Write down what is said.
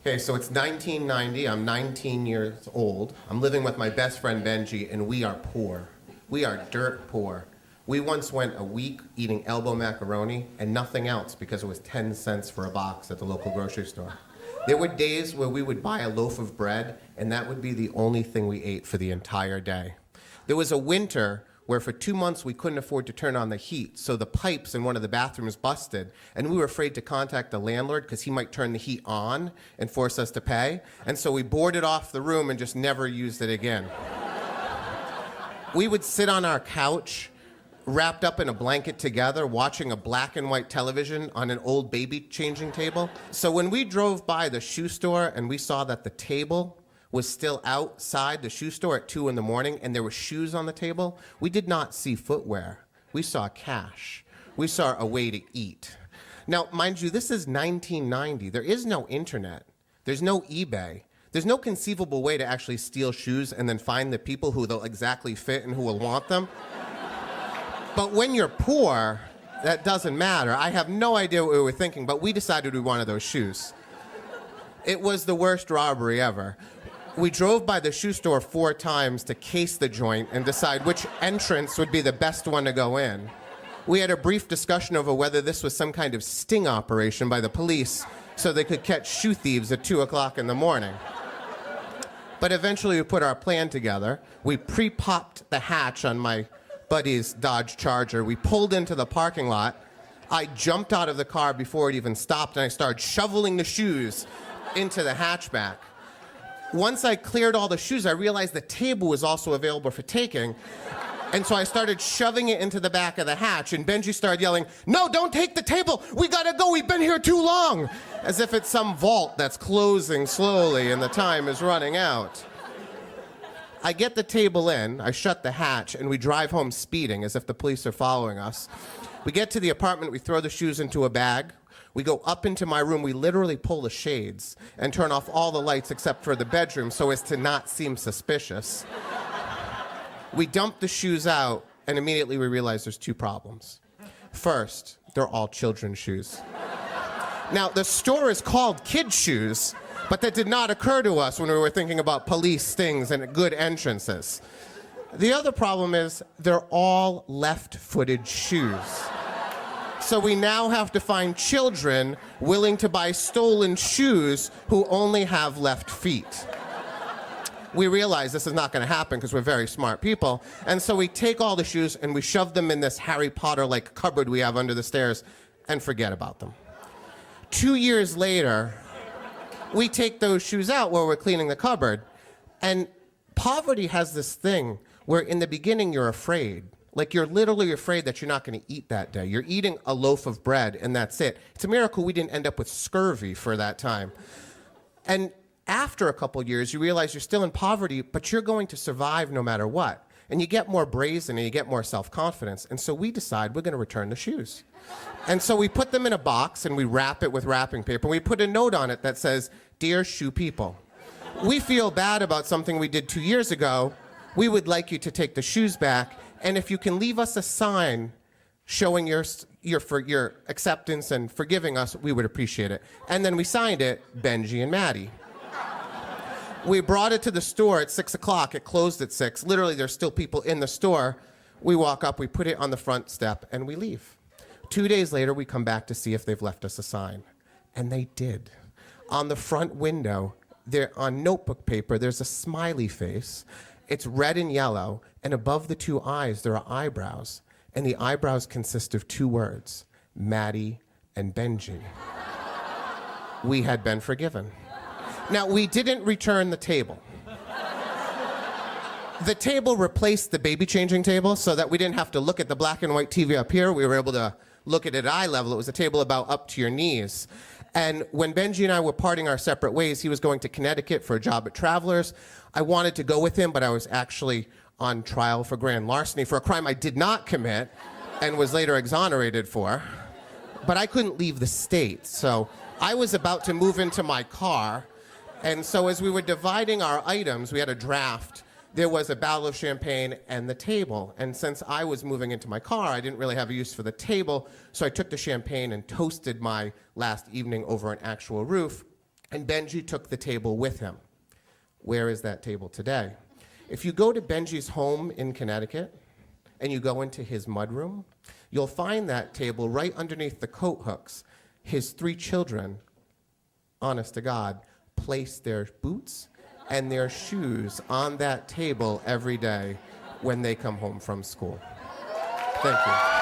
Okay, so it's 1990. I'm 19 years old. I'm living with my best friend Benji, and we are poor. We are dirt poor. We once went a week eating elbow macaroni and nothing else because it was 10 cents for a box at the local grocery store. There were days where we would buy a loaf of bread, and that would be the only thing we ate for the entire day. There was a winter where for 2 months we couldn't afford to turn on the heat, so the pipes in one of the bathrooms busted, and we were afraid to contact the landlord because he might turn the heat on and force us to pay, and so we boarded off the room and just never used it again. We would sit on our couch, wrapped up in a blanket together, watching a black and white television on an old baby changing table. So when we drove by the shoe store and we saw that the table was still outside the shoe store at 2 in the morning and there were shoes on the table, we did not see footwear. We saw cash. We saw a way to eat. Now, mind you, this is 1990. There is no internet. There's no eBay. There's no conceivable way to actually steal shoes and then find the people who they'll exactly fit and who will want them. But when you're poor, that doesn't matter. I have no idea what we were thinking, but we decided we wanted those shoes. It was the worst robbery ever. We drove by the shoe store 4 times to case the joint and decide which entrance would be the best one to go in. We had a brief discussion over whether this was some kind of sting operation by the police so they could catch shoe thieves at 2 o'clock in the morning. But eventually we put our plan together. We pre-popped the hatch on my buddy's Dodge Charger. We pulled into the parking lot. I jumped out of the car before it even stopped, and I started shoveling the shoes into the hatchback. Once I cleared all the shoes, I realized the table was also available for taking. And so I started shoving it into the back of the hatch, and Benji started yelling, "No, don't take the table! We gotta go, we've been here too long!" As if it's some vault that's closing slowly and the time is running out. I get the table in, I shut the hatch, and we drive home speeding as if the police are following us. We get to the apartment, we throw the shoes into a bag. We go up into my room, we literally pull the shades and turn off all the lights except for the bedroom so as to not seem suspicious. We dump the shoes out, and immediately we realize there's 2 problems. First, they're all children's shoes. Now, the store is called Kids Shoes, but that did not occur to us when we were thinking about police stings and good entrances. The other problem is they're all left-footed shoes. So we now have to find children willing to buy stolen shoes who only have left feet. We realize this is not going to happen because we're very smart people, and so we take all the shoes and we shove them in this Harry Potter-like cupboard we have under the stairs and forget about them. 2 years later, we take those shoes out while we're cleaning the cupboard, and poverty has this thing where in the beginning you're afraid. Like, you're literally afraid that you're not going to eat that day. You're eating a loaf of bread, and that's it. It's a miracle we didn't end up with scurvy for that time. And after a couple years, you realize you're still in poverty, but you're going to survive no matter what. And you get more brazen, and you get more self-confidence. And so we decide we're going to return the shoes. And so we put them in a box, and we wrap it with wrapping paper. We put a note on it that says, "Dear Shoe People, we feel bad about something we did 2 years ago. We would like you to take the shoes back. And if you can leave us a sign showing your acceptance and forgiving us, we would appreciate it." And then we signed it, Benji and Maddie. We brought it to the store at 6 o'clock. It closed at 6. Literally, there's still people in the store. We walk up, we put it on the front step, and we leave. 2 days later, we come back to see if they've left us a sign. And they did. On the front window, there on notebook paper, there's a smiley face. It's red and yellow, and above the 2 eyes, there are eyebrows. And the eyebrows consist of 2 words, Maddie and Benji. We had been forgiven. Now, we didn't return the table. The table replaced the baby changing table so that we didn't have to look at the black and white TV up here. We were able to look at it at eye level. It was a table about up to your knees. And when Benji and I were parting our separate ways, he was going to Connecticut for a job at Travelers. I wanted to go with him, but I was actually on trial for grand larceny for a crime I did not commit and was later exonerated for. But I couldn't leave the state, so I was about to move into my car. And so as we were dividing our items, we had a draft. There was a bottle of champagne and the table. And since I was moving into my car, I didn't really have a use for the table, so I took the champagne and toasted my last evening over an actual roof. And Benji took the table with him. Where is that table today? If you go to Benji's home in Connecticut and you go into his mudroom, you'll find that table right underneath the coat hooks. His 3 children, honest to God, place their boots and their shoes on that table every day when they come home from school. Thank you.